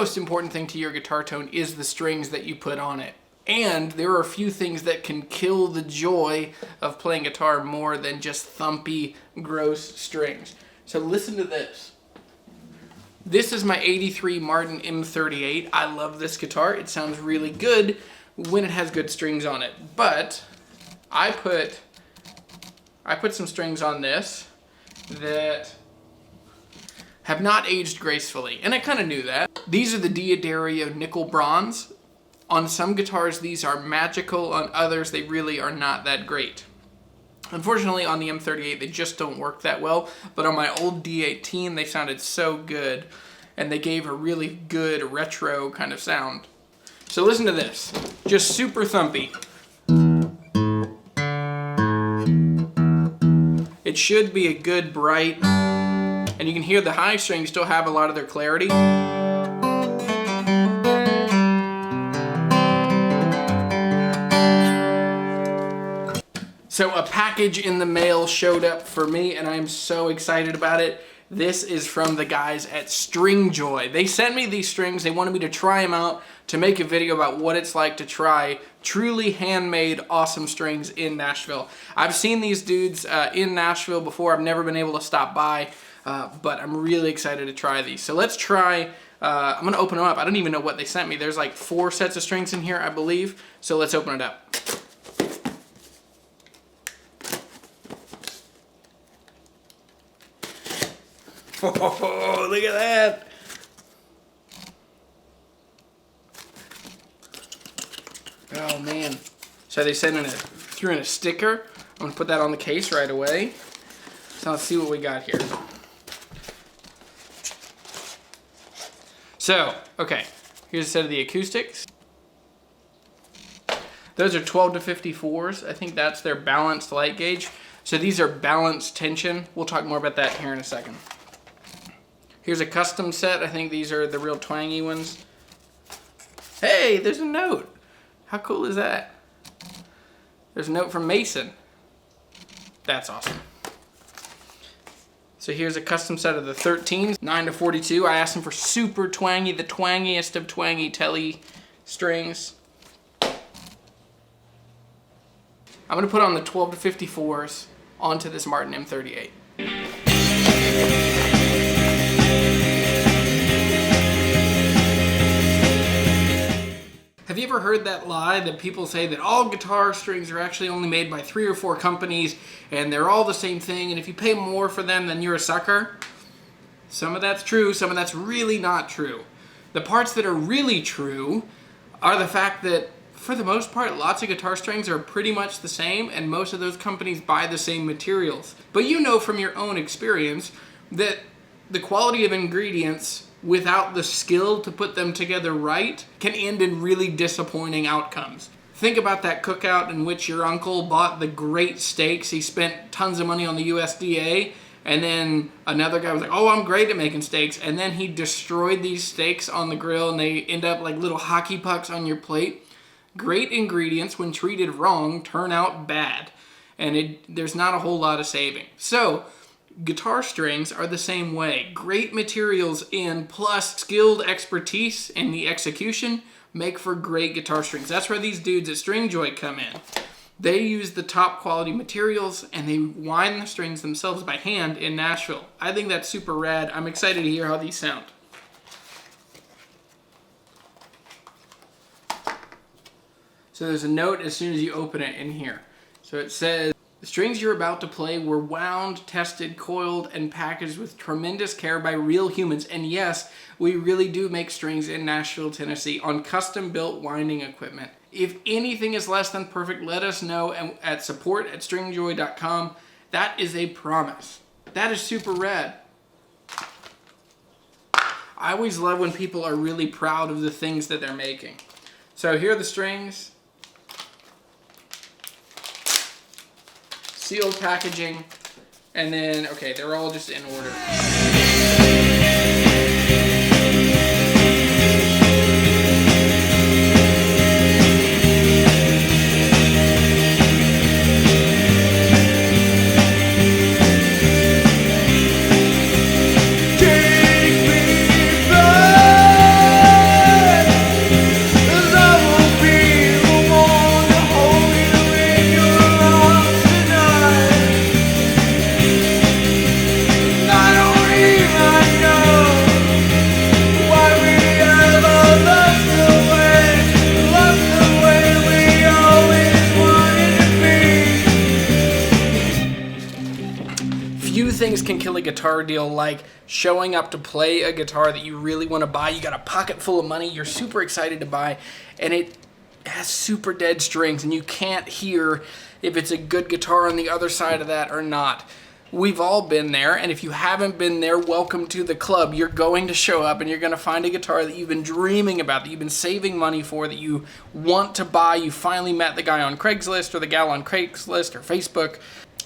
most important thing to your guitar tone is the strings that you put on it. And there are a few things that can kill the joy of playing guitar more than just thumpy, gross strings. So listen to this. This is my 83 Martin M38. I love this guitar. It sounds really good when it has good strings on it. But I put some strings on this that have not aged gracefully. And I kind of knew that. These are the D'Addario Nickel Bronze. On some guitars, these are magical. On others, they really are not that great. Unfortunately, on the M38, they just don't work that well. But on my old D18, they sounded so good. And they gave a really good retro kind of sound. So listen to this. Just super thumpy. It should be a good, bright, and you can hear the high strings still have a lot of their clarity. So a package in the mail showed up for me, and I'm so excited about it. This is from the guys at Stringjoy. They sent me these strings. They wanted me to try them out to make a video about what it's like to try truly handmade awesome strings in Nashville. I've seen these dudes in Nashville before. I've never been able to stop by, but I'm really excited to try these. So let's try, I'm gonna open them up. I don't even know what they sent me. There's like 4 sets of strings in here, I believe. So let's open it up. Oh, look at that. Oh man. So they threw in a sticker. I'm gonna put that on the case right away. So let's see what we got here. So, okay, here's a set of the acoustics. Those are 12 to 54s. I think that's their balanced light gauge. So these are balanced tension. We'll talk more about that here in a second. Here's a custom set. I think these are the real twangy ones. Hey, there's a note. How cool is that? There's a note from Mason. That's awesome. So here's a custom set of the 13s, 9 to 42. I asked them for super twangy, the twangiest of twangy telly strings. I'm gonna put on the 12 to 54s onto this Martin M38. Have you ever heard that lie that people say that all guitar strings are actually only made by 3 or 4 companies and they're all the same thing, and if you pay more for them then you're a sucker? Some of that's true, some of that's really not true. The parts that are really true are the fact that for the most part lots of guitar strings are pretty much the same, and most of those companies buy the same materials. But you know from your own experience that the quality of ingredients without the skill to put them together right can end in really disappointing outcomes. Think about that cookout in which your uncle bought the great steaks. He spent tons of money on the USDA, and then another guy was like, oh, I'm great at making steaks, and then he destroyed these steaks on the grill and they end up like little hockey pucks on your plate. Great ingredients, when treated wrong, turn out bad, and there's not a whole lot of saving. So guitar strings are the same way. Great materials in plus skilled expertise in the execution make for great guitar strings. That's where these dudes at Stringjoy come in. They use the top quality materials and they wind the strings themselves by hand in Nashville. I think that's super rad. I'm excited to hear how these sound. So there's a note as soon as you open it in here. So it says, the strings you're about to play were wound, tested, coiled, and packaged with tremendous care by real humans. And yes, we really do make strings in Nashville, Tennessee on custom-built winding equipment. If anything is less than perfect, let us know at support@stringjoy.com. That is a promise. That is super rad. I always love when people are really proud of the things that they're making. So here are the strings. Sealed packaging, and then, okay, they're all just in order. Take me back. things can kill a guitar deal, like showing up to play a guitar that you really want to buy. You got a pocket full of money, you're super excited to buy, and it has super dead strings, and you can't hear if it's a good guitar on the other side of that or not. We've all been there, and if you haven't been there, welcome to the club. You're going to show up and you're going to find a guitar that you've been dreaming about, that you've been saving money for, that you want to buy. You finally met the guy on Craigslist or the gal on Craigslist or Facebook.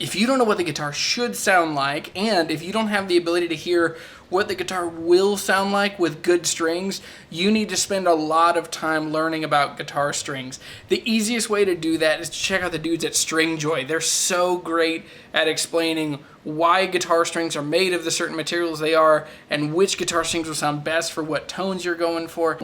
If you don't know what the guitar should sound like, and if you don't have the ability to hear what the guitar will sound like with good strings, you need to spend a lot of time learning about guitar strings. The easiest way to do that is to check out the dudes at Stringjoy. They're so great at explaining why guitar strings are made of the certain materials they are, and which guitar strings will sound best for what tones you're going for.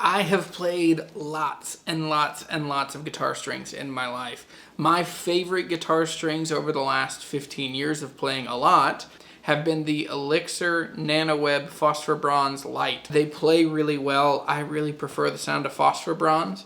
I have played lots and lots and lots of guitar strings in my life. My favorite guitar strings over the last 15 years of playing a lot have been the Elixir NanoWeb Phosphor Bronze Light. They play really well. I really prefer the sound of Phosphor Bronze.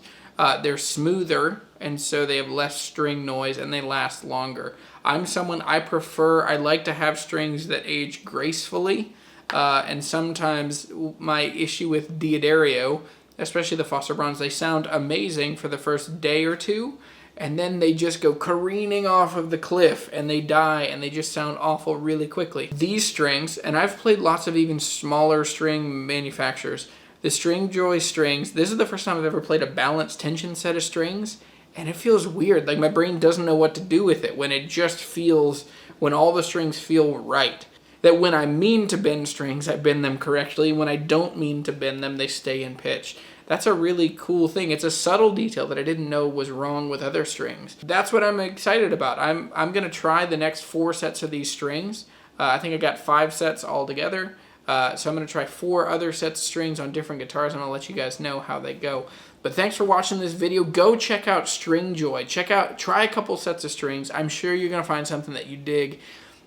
They're smoother, and so they have less string noise, and they last longer. I like to have strings that age gracefully, and sometimes my issue with Diodario, especially the Phosphor Bronze, they sound amazing for the first day or two, and then they just go careening off of the cliff, and they die, and they just sound awful really quickly. These strings, and I've played lots of even smaller string manufacturers, the Stringjoy strings, this is the first time I've ever played a balanced tension set of strings, and it feels weird. Like my brain doesn't know what to do with it when it just feels, when all the strings feel right. That when I mean to bend strings, I bend them correctly. When I don't mean to bend them, they stay in pitch. That's a really cool thing. It's a subtle detail that I didn't know was wrong with other strings. That's what I'm excited about. I'm going to try the next 4 sets of these strings. I think I got 5 sets all together. So I'm going to try 4 other sets of strings on different guitars, and I'll let you guys know how they go. But thanks for watching this video. Go check out Stringjoy. Try a couple sets of strings. I'm sure you're going to find something that you dig.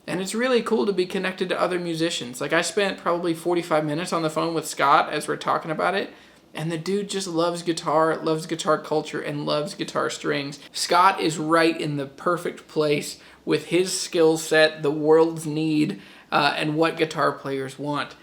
And it's really cool to be connected to other musicians. Like, I spent probably 45 minutes on the phone with Scott as we're talking about it. And the dude just loves guitar culture, and loves guitar strings. Scott is right in the perfect place with his skill set, the world's need, and what guitar players want.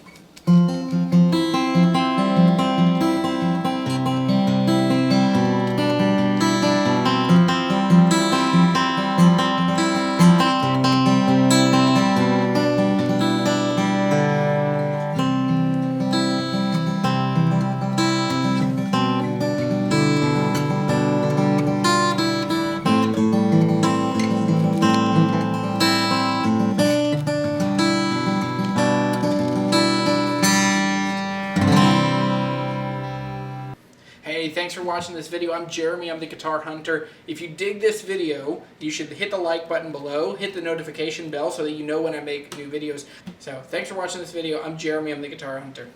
Hey, thanks for watching this video. I'm Jeremy, I'm the Guitar Hunter. If you dig this video, you should hit the like button below, hit the notification bell so that you know when I make new videos. So, thanks for watching this video. I'm Jeremy, I'm the Guitar Hunter.